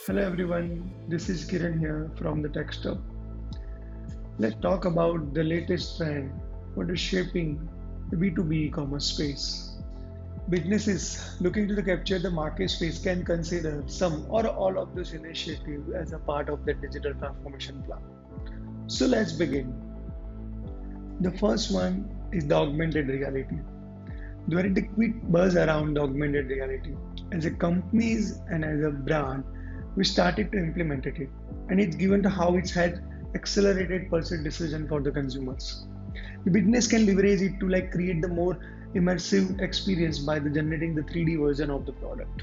Hello everyone, this is Kiran here from the TecStub. Let's talk about the latest trend what is shaping the B2B e-commerce space. Businesses looking to capture the market space can consider some or all of this initiative as a part of their digital transformation plan. So let's begin. The first one is the augmented reality. There is a quick buzz around augmented reality. As a companies and as a brand, we started to implement it, and it's given to how it's had accelerated purchase decision for the consumers. The business can leverage it to create the more immersive experience by generating the 3D version of the product,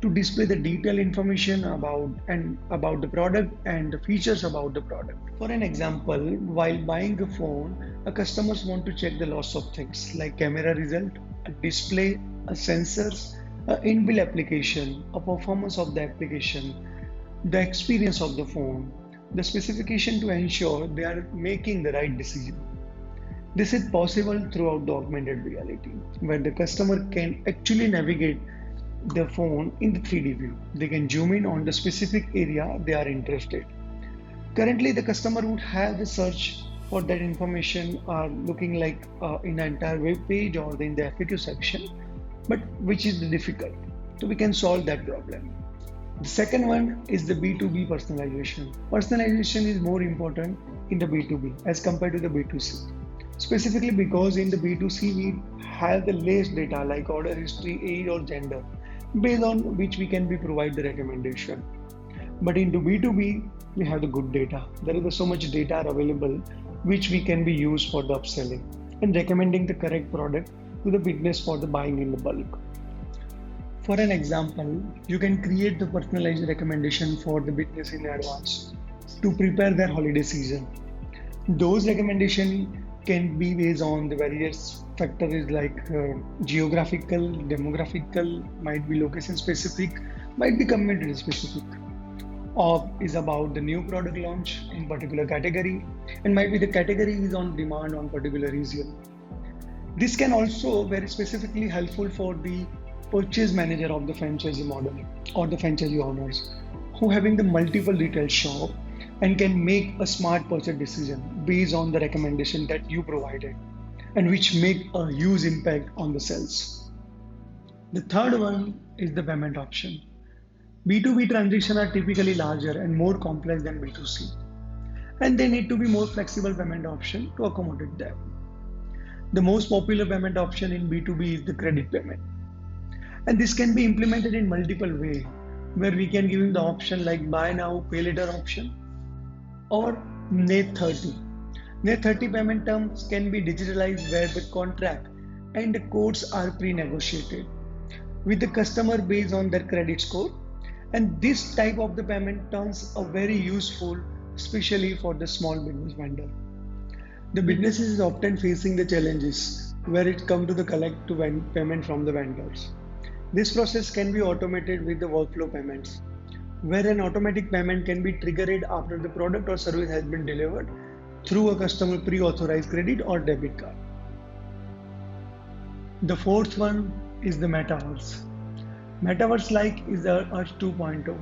to display the detailed information about the product and the features about the product. For an example, while buying a phone, a customers want to check the lots of things like camera result, a display, a sensors, a inbuilt application, a performance of the application, the experience of the phone, the specification to ensure they are making the right decision. This is possible throughout the augmented reality, where the customer can actually navigate the phone in the 3D view. They can zoom in on the specific area they are interested. Currently, the customer would have the search for that information looking like in an entire web page or in the FAQ section, but which is difficult. So we can solve that problem. The second one is the B2B personalization. Personalization is more important in the B2B as compared to the B2C. Specifically because in the B2C we have the less data like order history, age or gender, based on which we can provide the recommendation. But into B2B, we have the good data. There is so much data available which we can be used for the upselling and recommending the correct product to the business for the buying in the bulk. For an example, you can create the personalized recommendation for the business in advance to prepare their holiday season. Those recommendations can be based on the various factors like geographical, demographical, might be location specific, might be community specific, or is about the new product launch in particular category, and might be the category is on demand on particular region. This can also very specifically helpful for the purchase manager of the franchisee model or the franchisee owners who having the multiple retail shop and can make a smart purchase decision based on the recommendation that you provided and which make a huge impact on the sales. The third one is the payment option. B2B transactions are typically larger and more complex than B2C, and they need to be more flexible payment option to accommodate them. The most popular payment option in B2B is the credit payment. And this can be implemented in multiple ways, where we can give him the option like buy now, pay later option, or net 30. Net 30 payment terms can be digitalized where the contract and the quotes are pre-negotiated with the customer based on their credit score. And this type of the payment terms are very useful, especially for the small business vendor. The business is often facing the challenges where it comes to the collect to payment from the vendors. This process can be automated with the workflow payments, where an automatic payment can be triggered after the product or service has been delivered through a customer pre-authorized credit or debit card. The fourth one is the Metaverse. Metaverse is the Earth 2.0,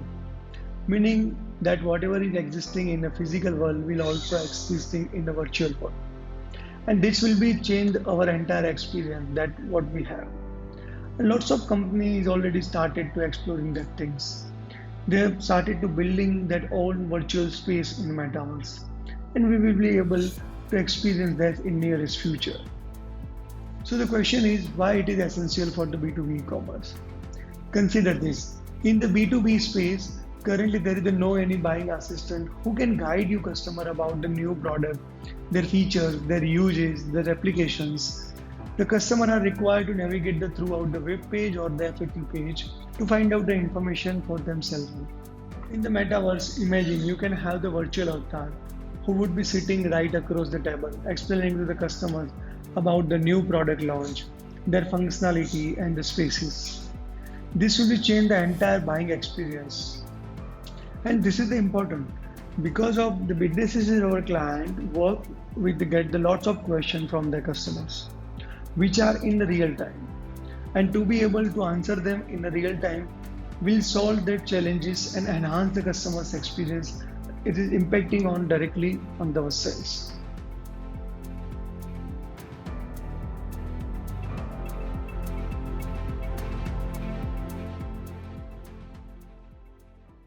meaning that whatever is existing in the physical world will also exist in the virtual world. And this will be changed our entire experience that what we have. And lots of companies already started to exploring that things. They have started to building that own virtual space in the Metaverse, and we will be able to experience that in nearest future. So the question is why it is essential for the B2B e-commerce. Consider this. In the B2B space, currently there is no any buying assistant who can guide you customer about the new product, their features, their uses, their applications. The customer are required to navigate throughout the web page or the FAQ page to find out the information for themselves. In the Metaverse, imagine you can have the virtual avatar who would be sitting right across the table, explaining to the customers about the new product launch, their functionality and the spaces. This will change the entire buying experience. And this is the important because of the businesses in our client work with get the lots of questions from their customers, which are in the real time. And to be able to answer them in the real time, will solve their challenges and enhance the customer's experience. It is impacting on directly on those sales.